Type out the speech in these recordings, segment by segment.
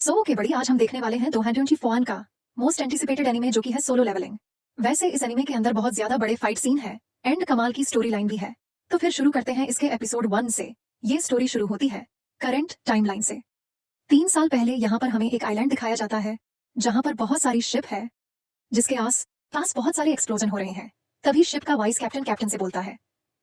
Okay बड़ी, आज हम देखने वाले हैं 2024 का मोस्ट एंटिसिपेटेड एनिमे जो कि है सोलो लेवलिंग। वैसे इस एनिमे के अंदर बहुत ज्यादा बड़े फाइट सीन है एंड कमाल की स्टोरी लाइन भी है। तो फिर शुरू करते हैं इसके एपिसोड 1 से। ये स्टोरी शुरू होती है करंट टाइमलाइन से। 3 साल पहले यहाँ पर हमें एक आइलैंड दिखाया जाता है जहाँ पर बहुत सारी शिप है जिसके आस पास बहुत सारे एक्सप्लोजन हो रहे हैं। तभी शिप का वाइस कैप्टन कैप्टन से बोलता है,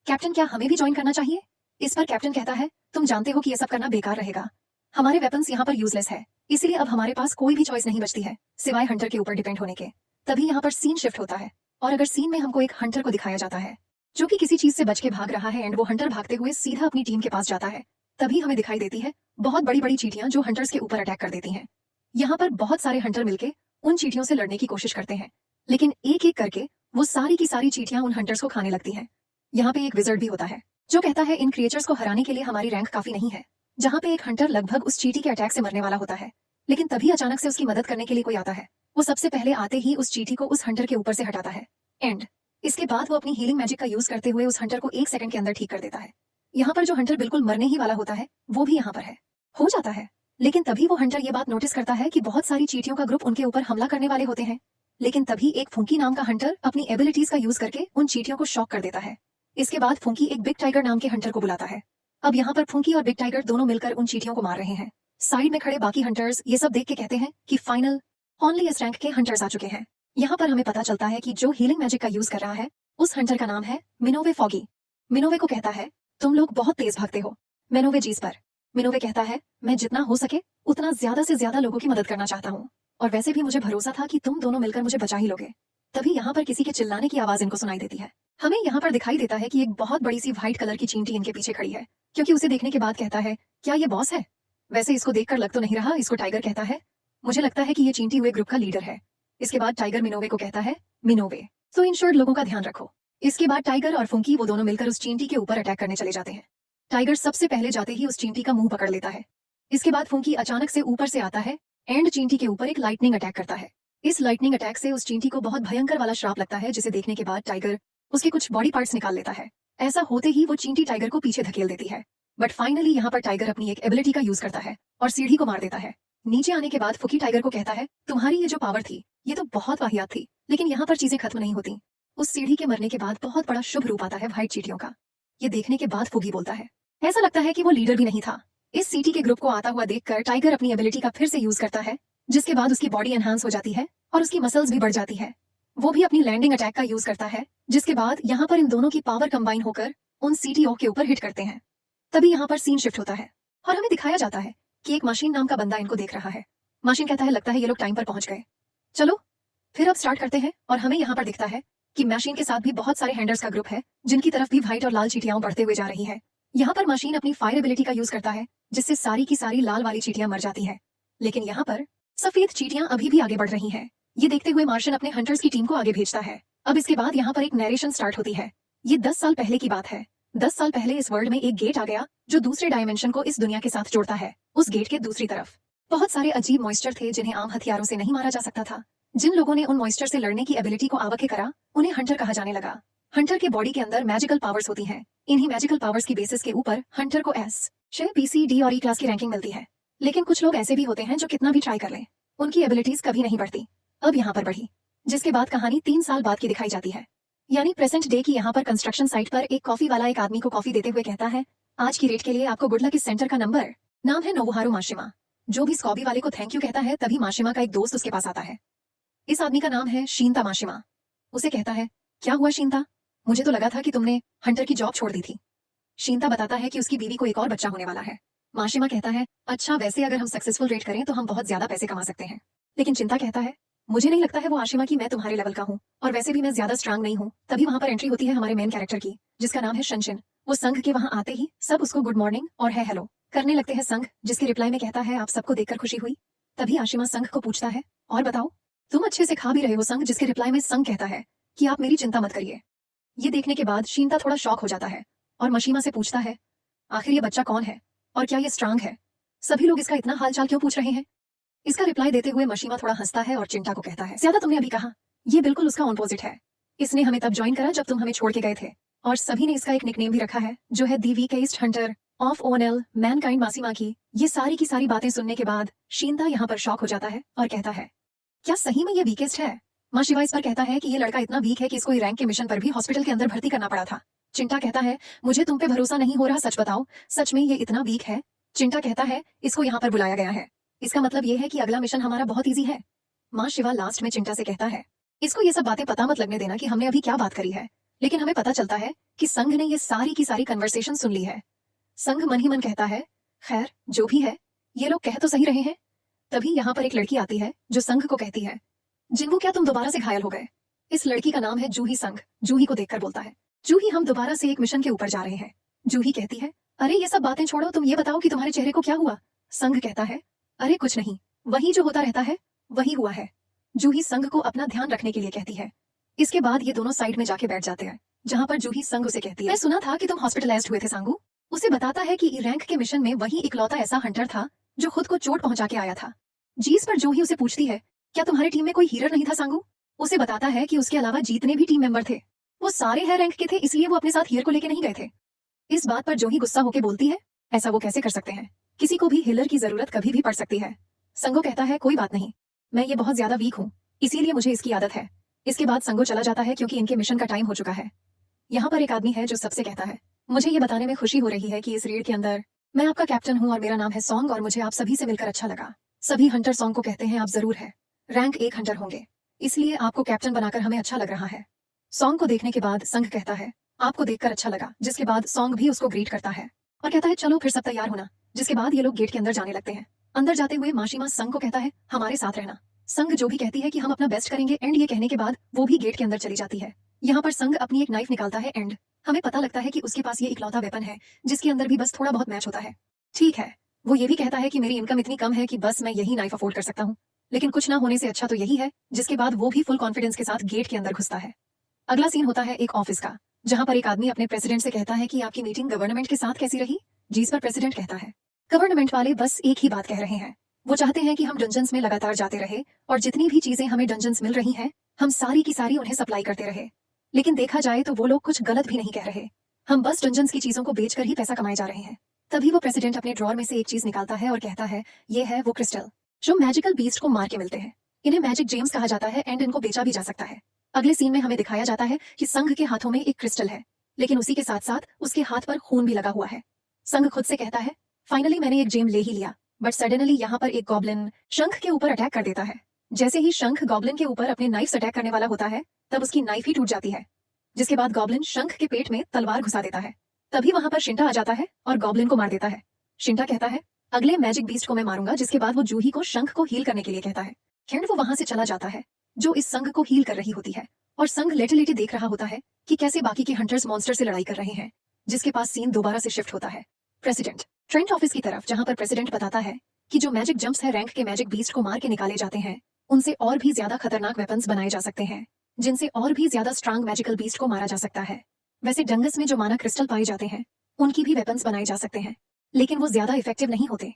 कैप्टन क्या हमें भी ज्वाइन करना चाहिए? इस पर कैप्टन कहता है, तुम जानते हो कि ये सब करना बेकार रहेगा। हमारे वेपन्स यहाँ पर यूजलेस है, इसीलिए अब हमारे पास कोई भी चॉइस नहीं बचती है सिवाय हंटर के ऊपर डिपेंड होने के। तभी यहाँ पर सीन शिफ्ट होता है और अगर सीन में हमको एक हंटर को दिखाया जाता है जो कि किसी चीज से बच के भाग रहा है एंड वो हंटर भागते हुए सीधा अपनी टीम के पास जाता है। तभी हमें दिखाई देती है बहुत बड़ी बड़ी चींटियां जो हंटर्स के ऊपर अटैक कर देती हैं। यहाँ पर बहुत सारे हंटर मिलके उन चींटियों से लड़ने की कोशिश करते हैं, लेकिन एक एक करके वो सारी की सारी चींटियां उन हंटर्स को खाने लगती हैं। यहाँ पे एक विजर्ड भी होता है जो कहता है इन क्रिएचर्स को हराने के लिए हमारी रैंक काफी नहीं है। जहाँ पे एक हंटर लगभग उस चींटी के अटैक से मरने वाला होता है, लेकिन तभी अचानक से उसकी मदद करने के लिए कोई आता है। वो सबसे पहले आते ही उस चींटी को उस हंटर के ऊपर से हटाता है एंड इसके बाद वो अपनी हीलिंग मैजिक का यूज करते हुए उस हंटर को 1 सेकंड के अंदर ठीक कर देता है। यहाँ पर जो हंटर बिल्कुल मरने ही वाला होता है वो भी यहाँ पर हो जाता है। लेकिन तभी वो हंटर ये बात नोटिस करता है कि बहुत सारी चींटियों का ग्रुप उनके ऊपर हमला करने वाले होते हैं। लेकिन तभी एक फुंकी नाम का हंटर अपनी एबिलिटीज का यूज करके उन चींटियों को शॉक कर देता है। इसके बाद फुंकी एक बिग टाइगर नाम के हंटर को बुलाता है। अब यहाँ पर फुंकी और बिग टाइगर दोनों मिलकर उन चींटियों को मार रहे हैं। साइड में खड़े बाकी हंटर्स ये सब देख के कहते हैं कि फाइनल ओनली इस रैंक के हंटर्स आ चुके हैं। यहाँ पर हमें पता चलता है कि जो हीलिंग मैजिक का यूज कर रहा है उस हंटर का नाम है मिनोवे फॉगी। मिनोवे को कहता है, तुम लोग बहुत तेज भागते हो। मिनोवे जीस पर मिनोवे कहता है, मैं जितना हो सके उतना ज्यादा से ज्यादा लोगों की मदद करना चाहता हूँ और वैसे भी मुझे भरोसा था कि तुम दोनों मिलकर मुझे बचा ही लोगे। तभी यहाँ पर किसी के चिल्लाने की आवाज इनको सुनाई देती है। हमें यहाँ पर दिखाई देता है कि एक बहुत बड़ी सी व्हाइट कलर की चींटी इनके पीछे खड़ी है, क्योंकि उसे देखने के बाद कहता है, क्या ये बॉस है? वैसे इसको देखकर लग तो नहीं रहा। इसको टाइगर कहता है, मुझे लगता है कि ये चींटी हुए ग्रुप का लीडर है। इसके बाद टाइगर मिनोवे को कहता है, मिनोवे तो इन शॉर्ट लोगों का ध्यान रखो। इसके बाद टाइगर और फुंकी वो दोनों मिलकर उस चींटी के ऊपर अटैक करने चले जाते हैं। टाइगर सबसे पहले जाते ही उस चींटी का मुंह पकड़ लेता है। इसके बाद फुंकी अचानक से ऊपर से आता है एंड चींटी के ऊपर एक लाइटनिंग अटैक करता है। इस लाइटनिंग अटैक से उस चींटी को बहुत भयंकर वाला श्राप लगता है, जिसे देखने के बाद टाइगर उसके कुछ बॉडी पार्ट्स निकाल लेता है। ऐसा होते ही वो चींटी टाइगर को पीछे धकेल देती है, बट फाइनली यहाँ पर टाइगर अपनी एक एबिलिटी का यूज करता है और सीढ़ी को मार देता है। नीचे आने के बाद फुकी टाइगर को कहता है, तुम्हारी ये जो पावर थी ये तो बहुत वाहियात थी, लेकिन यहाँ पर चीजें खत्म नहीं होती। उस सीढ़ी के मरने के बाद बहुत बड़ा शुभ रूप आता है व्हाइट चींटियों का। ये देखने के बाद फुगी बोलता है, ऐसा लगता है कि वो लीडर भी नहीं था। इस सीटी के ग्रुप को आता हुआ देखकर टाइगर अपनी एबिलिटी का फिर से यूज करता है, जिसके बाद उसकी बॉडी एनहांस हो जाती है और उसकी मसल्स भी बढ़ जाती है। वो भी अपनी लैंडिंग अटैक का यूज करता है, जिसके बाद यहाँ पर इन दोनों की पावर कंबाइन होकर उन सीटीओ के ऊपर हिट करते हैं। तभी यहाँ पर सीन शिफ्ट होता है और हमें दिखाया जाता है कि एक मशीन नाम का बंदा इनको देख रहा है। मशीन कहता है, लगता है ये लोग टाइम पर पहुंच गए, चलो फिर अब स्टार्ट करते हैं। और हमें यहाँ पर दिखता है कि मशीन के साथ भी बहुत सारे हैंडर्स का ग्रुप है, जिनकी तरफ भी व्हाइट और लाल चींटियां बढ़ते हुए जा रही है। यहाँ पर मशीन अपनी फायर एबिलिटी का यूज करता है, जिससे सारी की सारी लाल वाली चींटियां मर जाती है। लेकिन यहाँ पर सफेद चींटियां अभी भी आगे बढ़ रही हैं। ये देखते हुए मार्शन अपने हंटर्स की टीम को आगे भेजता है। अब इसके बाद यहाँ पर एक नरेशन स्टार्ट होती है। ये 10 साल पहले की बात है। 10 साल पहले इस वर्ल्ड में एक गेट आ गया जो दूसरे डायमेंशन को इस दुनिया के साथ जोड़ता है। उस गेट के दूसरी तरफ बहुत सारे अजीब मॉइस्चर थे जिन्हें आम हथियारों से नहीं मारा जा सकता था। जिन लोगों ने उन मॉइस्चर से लड़ने की एबिलिटी को आवाके करा उन्हें हंटर कहा जाने लगा। हंटर के बॉडी के अंदर मैजिकल पावर्स होती हैं। इन्हीं मैजिकल पावर्स की बेसिस के ऊपर हंटर को एस, पीसी, डी और ई क्लास की रैंकिंग मिलती है। लेकिन कुछ लोग ऐसे भी होते हैं जो कितना भी ट्राई कर लें उनकी एबिलिटीज कभी नहीं बढ़ती। अब यहाँ पर बढ़ी, जिसके बाद कहानी 3 साल बाद की दिखाई जाती है, यानी प्रेजेंट डे की। यहाँ पर कंस्ट्रक्शन साइट पर एक कॉफी वाला एक आदमी को कॉफी देते हुए कहता है, आज की रेट के लिए आपको गुड लक। इस सेंटर का नंबर नाम है नोबुहारू माशिमा। जो भी स्कॉबी वाले को थैंक यू कहता है, तभी माशिमा का एक दोस्त उसके पास आता है। इस आदमी का नाम है शीनता माशिमा। उसे कहता है, क्या हुआ शीनता? मुझे तो लगा था कि तुमने हंटर की जॉब छोड़ दी थी। शीनता बताता है कि उसकी बीवी को एक और बच्चा होने वाला है। माशिमा कहता है, अच्छा वैसे अगर हम सक्सेसफुल रेट करें तो हम बहुत ज्यादा पैसे कमा सकते हैं। लेकिन चिंता कहता है, मुझे नहीं लगता है वो आशिमा की मैं तुम्हारे लेवल का हूँ, और वैसे भी मैं ज्यादा स्ट्रांग नहीं हूँ। तभी वहाँ पर एंट्री होती है हमारे मेन कैरेक्टर की, जिसका नाम है शनशिन। वो संघ के वहाँ आते ही सब उसको गुड मॉर्निंग और है हेलो करने लगते हैं। संघ जिसके रिप्लाई में कहता है, आप सबको देखकर खुशी हुई। तभी आशिमा संघ को पूछता है, और बताओ तुम अच्छे से खा भी रहे हो? संघ जिसके रिप्लाई में संघ कहता है कि आप मेरी चिंता मत करिए। ये देखने के बाद शीनता थोड़ा शॉक हो जाता है और मशीमा से पूछता है, आखिर ये बच्चा कौन है और क्या ये स्ट्रांग है? सभी लोग इसका इतना हालचाल क्यों पूछ रहे हैं? इसका रिप्लाई देते हुए मशीमा थोड़ा हंसता है और चिंता को कहता है, ज्यादा तुमने अभी कहा, ये बिल्कुल उसका ऑपोजिट है। इसने हमें तब ज्वाइन करा जब तुम हमें छोड़ के गए थे, और सभी ने इसका एक निकनेम भी रखा है जो है दी वीकेस्ट हंटर ऑफ ओएनएल मैनकाइंड मासीमा की ये सारी की सारी बातें सुनने के बाद शीनता यहाँ पर शॉक हो जाता है और कहता है, क्या सही में ये वीकेस्ट है? माँ शिवा इस पर कहता है कि ये लड़का इतना वीक है कि इसको रैंक के मिशन पर भी हॉस्पिटल के अंदर भर्ती करना पड़ा था। चिंटा कहता है, मुझे तुम पे भरोसा नहीं हो रहा, सच बताओ, सच में ये इतना वीक है? चिंटा कहता है, इसको यहाँ पर बुलाया गया है, इसका मतलब ये है कि अगला मिशन हमारा बहुत ईजी है। माँ शिवा लास्ट में चिंटा से कहता है, इसको ये सब बातें पता मत लगने देना कि हमने अभी क्या बात करी है। लेकिन हमें पता चलता है कि संघ ने ये सारी की सारी कन्वर्सेशन सुन ली है। संघ मन ही मन कहता है, खैर जो भी है, ये लोग कह तो सही रहे हैं। तभी यहाँ पर एक लड़की आती है जो संघ को कहती है, जिन्हों क्या तुम दोबारा से घायल हो गए? इस लड़की का नाम है जूही। संघ जूही को देखकर बोलता है, जूही हम दोबारा से एक मिशन के ऊपर जा रहे हैं। जूही कहती है, अरे ये सब बातें छोड़ो, तुम ये बताओ कि तुम्हारे चेहरे को क्या हुआ? संघ कहता है, अरे कुछ नहीं, वही जो होता रहता है वही हुआ है। जूही संघ को अपना ध्यान रखने के लिए कहती है। इसके बाद ये दोनों साइड में जाके बैठ जाते हैं, जहाँ पर जूही संघ उसे कहती है, मैं सुना था कि तुम हॉस्पिटलाइज्ड हुए थे सांगू। उसे बताता है कि ई रैंक के मिशन में वही इकलौता ऐसा हंटर था जो खुद को चोट पहुंचा के आया था। जिस पर जूही उसे पूछती है, क्या तुम्हारी टीम में कोई हीरर नहीं था सांगू? उसे बताता है कि उसके अलावा जितने भी टीम मेंबर थे वो सारे हाई रैंक के थे, इसलिए वो अपने साथ हीर को लेके नहीं गए थे। इस बात पर जूही गुस्सा होकर बोलती है, ऐसा वो कैसे कर सकते हैं? किसी को भी हिलर की जरूरत कभी भी पड़ सकती है। संगो कहता है, कोई बात नहीं, मैं ये बहुत ज्यादा वीक हूँ, इसीलिए मुझे इसकी आदत है। इसके बाद संगो चला जाता है क्योंकि इनके मिशन का टाइम हो चुका है। यहाँ पर एक आदमी है जो सबसे कहता है, मुझे ये बताने में खुशी हो रही है कि इस रेड के अंदर मैं आपका कैप्टन हूँ और मेरा नाम है सॉन्ग और मुझे आप सभी से मिलकर अच्छा लगा। सभी हंटर सॉन्ग को कहते हैं, आप जरूर है रैंक 1 हंटर होंगे, इसलिए आपको कैप्टन बनाकर हमें अच्छा लग रहा है। सॉन्ग को देखने के बाद संघ कहता है, आपको देखकर अच्छा लगा, जिसके बाद सॉन्ग भी उसको ग्रीट करता है और कहता है, चलो फिर सब तैयार होना। जिसके बाद ये लोग गेट के अंदर जाने लगते हैं। अंदर जाते हुए माशिमा संघ को कहता है, हमारे साथ रहना। संघ जो भी कहती है कि हम अपना बेस्ट करेंगे एंड ये कहने के बाद वो भी गेट के अंदर चली जाती है। यहाँ पर संघ अपनी एक नाइफ निकालता है एंड हमें पता लगता है कि उसके पास ये इकलौता वेपन है जिसके अंदर भी बस थोड़ा बहुत मैच होता है। ठीक है, वो ये भी कहता है कि मेरी इनकम इतनी कम है कि बस मैं यही नाइफ अफोर्ड कर सकता हूँ, लेकिन कुछ ना होने से अच्छा तो यही है। जिसके बाद वो भी फुल कॉन्फिडेंस के साथ गेट के अंदर घुसता है। अगला सीन होता है एक ऑफिस का, जहाँ पर एक आदमी अपने प्रेसिडेंट से कहता है कि आपकी मीटिंग गवर्नमेंट के साथ कैसी रही? जिस पर प्रेसिडेंट कहता है, गवर्नमेंट वाले बस एक ही बात कह रहे हैं, वो चाहते हैं कि हम डंजन्स में लगातार जाते रहे और जितनी भी चीजें हमें डंजन्स मिल रही हैं हम सारी की सारी उन्हें सप्लाई करते रहे। लेकिन देखा जाए तो वो लोग कुछ गलत भी नहीं कह रहे, हम बस डंजन्स की चीजों को बेचकर ही पैसा कमाए जा रहे हैं। तभी वो प्रेसिडेंट अपने ड्रॉर में से एक चीज निकालता है और कहता है, ये है वो क्रिस्टल जो मैजिकल बीस्ट को मार के मिलते हैं। इन्हें मैजिक जेम्स कहा जाता है एंड इनको बेचा भी जा सकता है। अगले सीन में हमें दिखाया जाता है कि संघ के हाथों में एक क्रिस्टल है, लेकिन उसी के साथ साथ उसके हाथ पर खून भी लगा हुआ है। संघ खुद से कहता है, फाइनली मैंने एक जेम ले ही लिया, बट सडनली यहाँ पर एक गॉब्लिन शंख के ऊपर अटैक कर देता है। जैसे ही शंख गॉब्लिन के ऊपर अपने नाइफ से अटैक करने वाला होता है तब उसकी नाइफ ही टूट जाती है, जिसके बाद गॉब्लिन शंख के पेट में तलवार घुसा देता है। तभी वहां पर शिंटा आ जाता है और गॉब्लिन को मार देता है। शिंटा कहता है, अगले मैजिक बीस्ट को मैं मारूंगा, जिसके बाद वो जूही को शंख को हील करने के लिए कहता है। खैर वो वहां से चला जाता है जो इस संघ को हील कर रही होती है और संघ लेटे लेटे देख रहा होता है कि कैसे बाकी के हंटर्स मॉन्स्टर से लड़ाई कर रहे हैं। जिसके पास सीन दोबारा से शिफ्ट होता है प्रेसिडेंट ट्रेंट ऑफिस की तरफ, जहां पर प्रेसिडेंट बताता है कि जो मैजिक जंप्स है रैंक के मैजिक बीस्ट को मार के निकाले जाते हैं, उनसे और भी ज्यादा खतरनाक वेपन्स बनाए जा सकते हैं, जिनसे और भी ज्यादा स्ट्रांग मैजिकल बीस्ट को मारा जा सकता है। वैसे डंगस में जो माना क्रिस्टल पाए जाते हैं उनकी भी वेपन्स बनाए जा सकते हैं, लेकिन वो ज्यादा इफेक्टिव नहीं होते।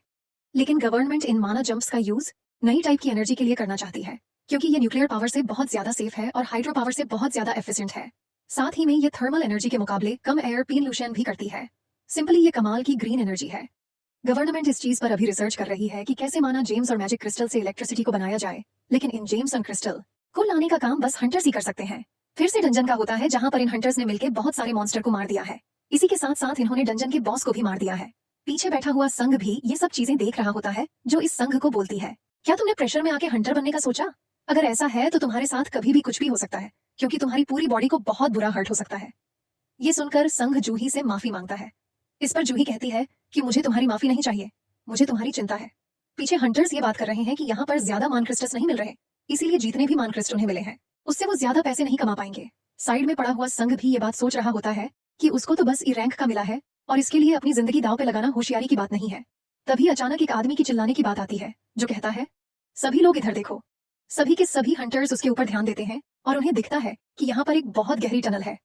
लेकिन गवर्नमेंट इन माना जंप्स का यूज नई टाइप की एनर्जी के लिए करना चाहती है, क्योंकि ये न्यूक्लियर पावर से बहुत ज्यादा सेफ है और हाइड्रो पावर से बहुत ज्यादा एफिशिएंट है। साथ ही में ये थर्मल एनर्जी के मुकाबले कम एयर पॉल्यूशन भी करती है। सिंपली ये कमाल की ग्रीन एनर्जी है। गवर्नमेंट इस चीज पर अभी रिसर्च कर रही है कि कैसे माना जेम्स और मैजिक क्रिस्टल से इलेक्ट्रिसिटी को बनाया जाए, लेकिन इन जेम्स और क्रिस्टल को लाने का काम बस हंटर्स ही कर सकते हैं। फिर से डंजन का होता है, जहां पर इन हंटर्स ने मिलकर बहुत सारे मॉन्स्टर को मार दिया है। इसी के साथ साथ इन्होंने डंजन के बॉस को भी मार दिया है। पीछे बैठा हुआ संघ भी ये सब चीजें देख रहा होता है, जो इस संघ को बोलती है, क्या तुमने प्रेशर में आके हंटर बनने का सोचा? अगर ऐसा है तो तुम्हारे साथ कभी भी कुछ भी हो सकता है, क्योंकि तुम्हारी पूरी बॉडी को बहुत बुरा हर्ट हो सकता है। ये सुनकर संघ जूही से माफी मांगता है। इस पर जूही कहती है कि मुझे तुम्हारी माफी नहीं चाहिए, मुझे तुम्हारी चिंता है। पीछे हंटर्स ये बात कर रहे हैं कि यहाँ पर ज्यादा मान क्रिस्टल्स नहीं मिल रहे, इसीलिए जितने भी मान क्रिस्टल उन्हें मिले हैं उससे वो ज्यादा पैसे नहीं कमा पाएंगे। साइड में पड़ा हुआ संघ भी ये बात सोच रहा होता है कि उसको तो बस ई रैंक का मिला है और इसके लिए अपनी जिंदगी दांव पे लगाना होशियारी की बात नहीं है। तभी अचानक एक आदमी की चिल्लाने की बात आती है, जो कहता है, सभी लोग इधर देखो। सभी के सभी हंटर्स उसके ऊपर ध्यान देते हैं और उन्हें दिखता है कि यहाँ पर एक बहुत गहरी टनल है।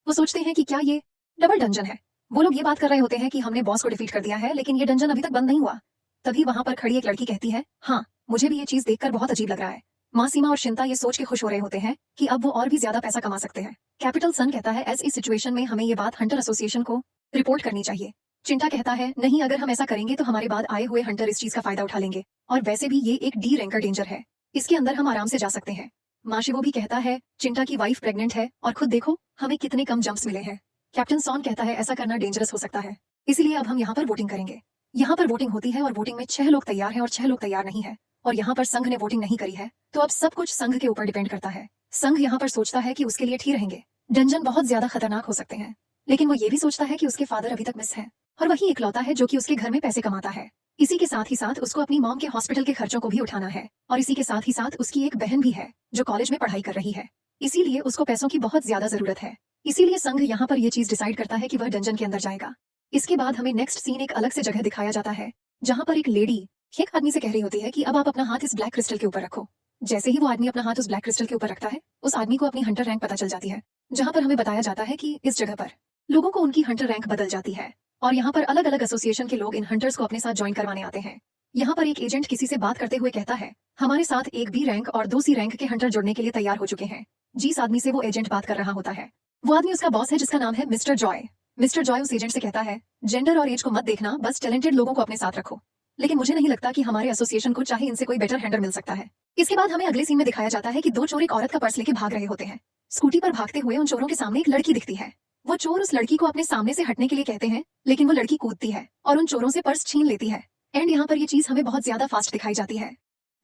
वो सोचते हैं कि क्या ये डबल डंजन है। वो लोग ये बात कर रहे होते हैं कि हमने बॉस को डिफीट कर दिया है, लेकिन ये डंजन अभी तक बंद नहीं हुआ। तभी वहां पर खड़ी एक लड़की कहती है, हाँ मुझे भी ये चीज देखकर बहुत अजीब लग रहा है। माँ सीमा और शिंता ये सोच के खुश हो रहे होते हैं कि अब वो और भी ज्यादा पैसा कमा सकते हैं। कैपिटल सन कहता है, ऐसी सिचुएशन में हमें ये बात हंटर एसोसिएशन को रिपोर्ट करनी चाहिए। चिंटा कहता है नहीं, अगर हम ऐसा करेंगे तो हमारे बाद आए हुए हंटर इस चीज का फायदा उठा लेंगे, और वैसे भी ये एक डी रैंकर डेंजर है, इसके अंदर हम आराम से जा सकते हैं। माशिवो भी कहता है चिंटा की वाइफ प्रेग्नेंट है और खुद देखो हमें कितने कम जंप्स मिले हैं। कैप्टन सॉन कहता है ऐसा करना डेंजरस हो सकता है, इसीलिए अब हम यहाँ पर वोटिंग करेंगे। यहाँ पर वोटिंग होती है और वोटिंग में 6 लोग तैयार हैं और 6 लोग तैयार नहीं है, और यहाँ पर संघ ने वोटिंग नहीं करी है, तो अब सब कुछ संघ के ऊपर डिपेंड करता है। संघ यहाँ पर सोचता है कि उसके लिए ठीक रहेंगे, डंजन बहुत ज्यादा खतरनाक हो सकते हैं, लेकिन वो ये भी सोचता है कि उसके फादर अभी तक मिस है और वही इकलौता है जो कि उसके घर में पैसे कमाता है। इसी के साथ ही साथ उसको अपनी मॉम के हॉस्पिटल के खर्चों को भी उठाना है, और इसी के साथ ही साथ उसकी एक बहन भी है जो कॉलेज में पढ़ाई कर रही है, इसीलिए उसको पैसों की बहुत ज्यादा जरूरत है। इसीलिए संघ यहाँ पर ये चीज डिसाइड करता है कि वह डंजन के अंदर जाएगा। इसके बाद हमें नेक्स्ट सीन एक अलग से जगह दिखाया जाता है, जहाँ पर एक लेडी एक आदमी से कह रही होती है कि अब आप अपना हाथ इस ब्लैक क्रिस्टल के ऊपर रखो। जैसे ही वो आदमी अपना हाथ उस ब्लैक क्रिस्टल के ऊपर रखता है, उस आदमी को अपनी हंटर रैंक पता चल जाती है, जहाँ पर हमें बताया जाता है कि इस जगह पर लोगों को उनकी हंटर रैंक बदल जाती है, और यहाँ पर अलग अलग एसोसिएशन के लोग इन हंटर्स को अपने साथ ज्वाइन करवाने आते हैं। यहाँ पर एक एजेंट किसी से बात करते हुए कहता है हमारे साथ एक बी रैंक और 2 सी रैंक के हंटर जुड़ने के लिए तैयार हो चुके हैं। जिस आदमी से वो एजेंट बात कर रहा होता है वो आदमी उसका बॉस है, जिसका नाम है मिस्टर जॉय। मिस्टर जॉय उस एजेंट से कहता है जेंडर और एज को मत देखना, बस टैलेंटेड लोगों को अपने साथ रखो, लेकिन मुझे नहीं लगता कि हमारे एसोसिएशन को चाहे इनसे कोई बेटर हैंडर मिल सकता है। इसके बाद हमें अगले सीन में दिखाया जाता है कि 2 चोर एक औरत का पर्स लेके भाग रहे होते हैं। स्कूटी पर भागते हुए उन चोरों के सामने एक लड़की दिखती है। वो चोर उस लड़की को अपने सामने से हटने के लिए कहते हैं, लेकिन वो लड़की कूदती है और उन चोरों से पर्स छीन लेती है। एंड यहाँ पर ये चीज हमें बहुत ज्यादा फास्ट दिखाई जाती है।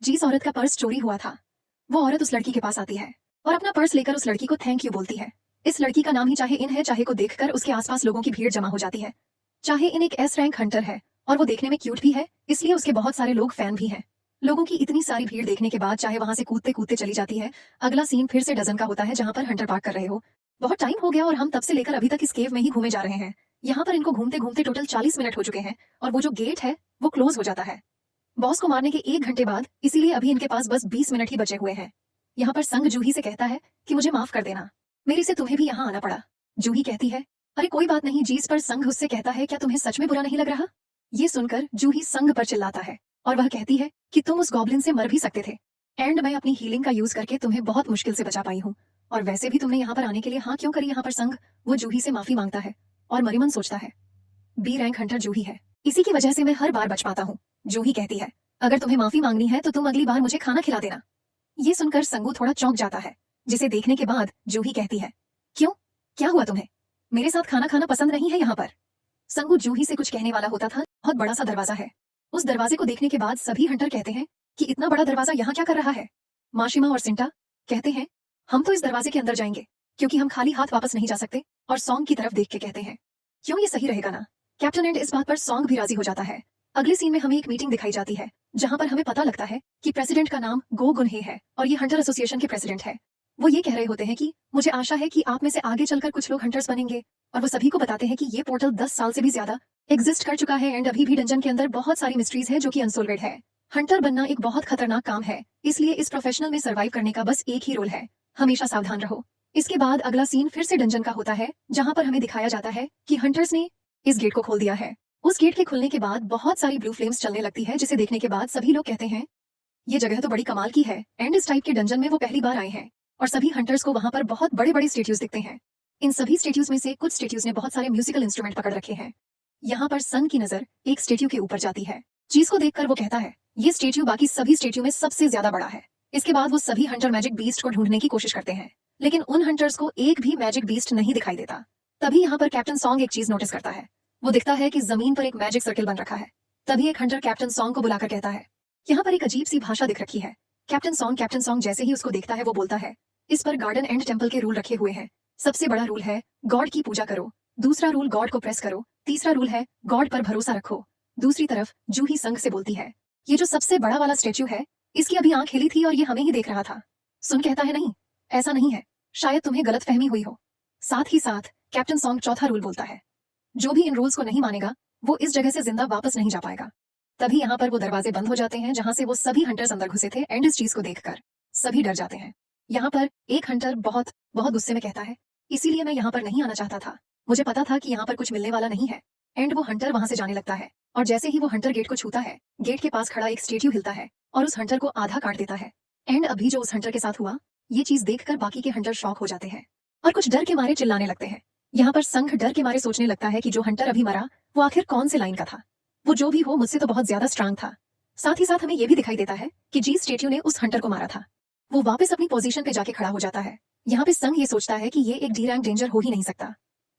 जिस औरत का पर्स चोरी हुआ था वो औरत उस लड़की के पास आती है और अपना पर्स लेकर उस लड़की को थैंक यू बोलती है। इस लड़की का नाम ही चाहे इन है, चाहे को देखकर उसके आसपास लोगों की भीड़ जमा हो जाती है। चाहे इन एक एस रैंक हंटर है और वो देखने में क्यूट भी है, इसलिए उसके बहुत सारे लोग फैन भी हैं। लोगों की इतनी सारी भीड़ देखने के बाद चाहे वहां से कूदते कूदते चली जाती है। अगला सीन फिर से डजन का होता है, जहां पर हंटर पार्क कर रहे हो। बहुत टाइम हो गया और हम तब से लेकर अभी तक इस केव में ही घूमे जा रहे हैं। यहाँ पर इनको घूमते घूमते टोटल 40 मिनट हो चुके हैं और वो जो गेट है वो क्लोज हो जाता है बॉस को मारने के 1 घंटे बाद, इसीलिए अभी इनके पास बस 20 मिनट ही बचे हुए हैं। यहाँ पर संघ जूही से कहता है कि मुझे माफ कर देना, मेरे से तुम्हें भी यहाँ आना पड़ा। जूही कहती है अरे कोई बात नहीं। जीस पर संघ उससे कहता है क्या तुम्हें सच में बुरा नहीं लग रहा। ये सुनकर जूही संघ पर चिल्लाता है और वह कहती है कि तुम उस गॉब्लिन से मर भी सकते थे, एंड मैं अपनी हीलिंग का यूज करके तुम्हें बहुत मुश्किल से बचा पाई हूँ, और वैसे भी तुमने यहाँ पर आने के लिए हाँ क्यों करी। यहाँ पर संघ वो जूही से माफी मांगता है और मरिमन सोचता है बी रैंक हंटर जूही है, इसी की वजह से मैं हर बार बच पाता हूँ। जूही कहती है अगर तुम्हें माफी मांगनी है तो तुम अगली बार मुझे खाना खिला देना। ये सुनकर संगू थोड़ा चौंक जाता है, जिसे देखने के बाद जूही कहती है क्यों, क्या हुआ तुम्हें, मेरे साथ खाना खाना पसंद नहीं है। यहाँ पर संगू जूही से कुछ कहने वाला होता था। बहुत बड़ा सा दरवाजा है, उस दरवाजे को देखने के बाद सभी हंटर कहते हैं कि इतना बड़ा दरवाजा यहाँ क्या कर रहा है। माशिमा और सिंटा कहते हैं हम तो इस दरवाजे के अंदर जाएंगे क्योंकि हम खाली हाथ वापस नहीं जा सकते, और सॉन्ग की तरफ देख के कहते हैं क्यों, ये सही रहेगा ना। कैप्टन एंड इस बात पर सॉन्ग भी राजी हो जाता है। अगले सीन में हमें एक मीटिंग दिखाई जाती है, जहां पर हमें पता लगता है कि प्रेसिडेंट का नाम गो गुनहे है और ये हंटर एसोसिएशन के प्रेसिडेंट है। वो ये कह रहे होते हैं कि मुझे आशा है कि आप में से आगे चलकर कुछ लोग हंटर्स बनेंगे, और वो सभी को बताते हैं कि ये पोर्टल 10 साल से भी ज्यादा एग्जिस्ट कर चुका है एंड अभी भी डंजन के अंदर बहुत सारी मिस्ट्रीज है जो कि अनसोल्वेड है। हंटर बनना एक बहुत खतरनाक काम है, इसलिए इस प्रोफेशनल में सर्वाइव करने का बस एक ही रोल है, हमेशा सावधान रहो। इसके बाद अगला सीन फिर से डंजन का होता है, जहां पर हमें दिखाया जाता है कि हंटर्स ने इस गेट को खोल दिया है। उस गेट के खुलने के बाद बहुत सारी ब्लू फ्लेम्स चलने लगती है, जिसे देखने के बाद सभी लोग कहते हैं ये जगह तो बड़ी कमाल की है, एंड इस टाइप के डंजन में वो पहली बार आए हैं, और सभी हंटर्स को वहां पर बहुत बड़े बड़े स्टेट्यूज दिखते हैं। इन सभी स्टेट्यूज में से कुछ स्टेट्यूज ने बहुत सारे म्यूजिकल इंस्ट्रूमेंट पकड़ रखे हैं। यहाँ पर सन की नजर एक स्टेट्यू के ऊपर जाती है, चीज को देखकर वो कहता है ये स्टेट्यू बाकी सभी स्टेट्यू में सबसे ज्यादा बड़ा है। इसके बाद वो सभी हंटर मैजिक बीस्ट को ढूंढने की कोशिश करते हैं, लेकिन उन हंटर्स को एक भी मैजिक बीस्ट नहीं दिखाई देता। तभी यहाँ पर कैप्टन सॉन्ग एक चीज नोटिस करता है, वो दिखता है कि जमीन पर एक मैजिक सर्किल बन रखा है। तभी एक हंटर कैप्टन सॉन्ग को बुलाकर कहता है यहाँ पर एक अजीब सी भाषा दिख रखी है। कैप्टन सॉन्ग जैसे ही उसको देखता है वो बोलता है इस पर गार्डन एंड टेम्पल के रूल रखे हुए हैं। सबसे बड़ा रूल है गॉड की पूजा करो, दूसरा रूल गॉड को प्रेस करो, तीसरा रूल है गॉड पर भरोसा रखो। दूसरी तरफ जूही संघ से बोलती है ये जो सबसे बड़ा वाला स्टेच्यू है इसकी अभी आंख हिली थी और ये हमें ही देख रहा था। सुन कहता है नहीं ऐसा नहीं है, शायद तुम्हें गलत फहमी हुई हो। साथ ही साथ कैप्टन सॉन्ग चौथा रूल बोलता है जो भी इन रूल्स को नहीं मानेगा वो इस जगह से जिंदा वापस नहीं जा पाएगा। तभी यहाँ पर वो दरवाजे बंद हो जाते हैं जहां से वो सभी हंटर्स अंदर घुसे थे, एंड इस चीज को देखकर सभी डर जाते हैं। यहाँ पर एक हंटर बहुत बहुत गुस्से में कहता है इसीलिए मैं यहाँ पर नहीं आना चाहता था, मुझे पता था कि यहाँ पर कुछ मिलने वाला नहीं है। एंड वो हंटर वहां से जाने लगता है, और जैसे ही वो हंटर गेट को छूता है गेट के पास खड़ा एक स्टेच्यू हिलता है और उस हंटर को आधा काट देता है। एंड अभी जो उस हंटर के साथ हुआ ये चीज देखकर बाकी के हंटर शॉक हो जाते हैं और कुछ डर के मारे चिल्लाने लगते हैं। यहाँ पर संघ डर के मारे सोचने लगता है कि जो हंटर अभी मरा वो आखिर कौन से लाइन का था। वो जो भी हो मुझसे तो बहुत ज्यादा स्ट्रांग था। साथ ही साथ हमें यह भी दिखाई देता है कि जी स्टेच्यू ने उस हंटर को मारा था। वो वापस अपनी पोजीशन पे जाके खड़ा हो जाता है। यहाँ पे संग ये सोचता है कि ये एक डी रैंक डेंजर हो ही नहीं सकता।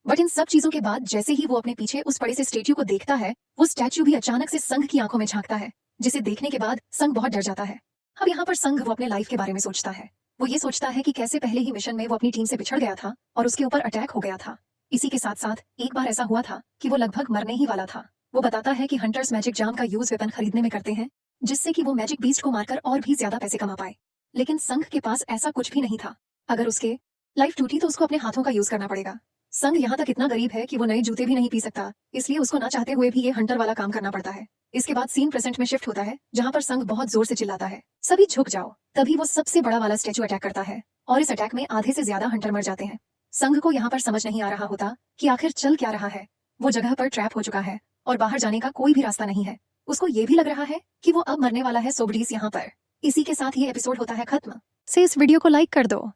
बट इन सब चीजों के बाद जैसे ही वो अपने पीछे उस बड़े से स्टेच्यू को देखता है, वो स्टैच्यू भी अचानक से संग की आंखों में झांकता है, जिसे देखने के बाद संग बहुत डर जाता है। अब यहाँ पर संग वो अपने लाइफ के बारे में सोचता है। वो ये सोचता है कि कैसे पहले ही मिशन में वो अपनी टीम से बिछड़ गया था और उसके ऊपर अटैक हो गया था। इसी के साथ साथ एक बार ऐसा हुआ था कि वो लगभग मरने ही वाला था। वो बताता है कि हंटर्स मैजिक जाम का यूज वेपन खरीदने में करते हैं, जिससे कि वो मैजिक बीस्ट को मारकर और भी ज्यादा पैसे कमा पाए। लेकिन संघ के पास ऐसा कुछ भी नहीं था। अगर उसके लाइफ टूटी तो उसको अपने हाथों का यूज करना पड़ेगा। संघ यहाँ तक इतना गरीब है कि वो नए जूते भी नहीं पी सकता, इसलिए उसको ना चाहते हुए भी ये हंटर वाला काम करना पड़ता है। इसके बाद सीन प्रेजेंट में शिफ्ट होता है, जहाँ पर संघ बहुत जोर से चिल्लाता है, सभी झुक जाओ। तभी वो सबसे बड़ा वाला स्टैचू अटैक करता है और इस अटैक में आधे से ज्यादा हंटर मर जाते हैं। संघ को यहाँ पर समझ नहीं आ रहा होता कि आखिर चल क्या रहा है। वो जगह पर ट्रैप हो चुका है और बाहर जाने का कोई भी रास्ता नहीं है। उसको ये भी लग रहा है कि वो अब मरने वाला है। सोबडीज यहाँ पर। इसी के साथ ये एपिसोड होता है खत्म। से इस वीडियो को लाइक कर दो।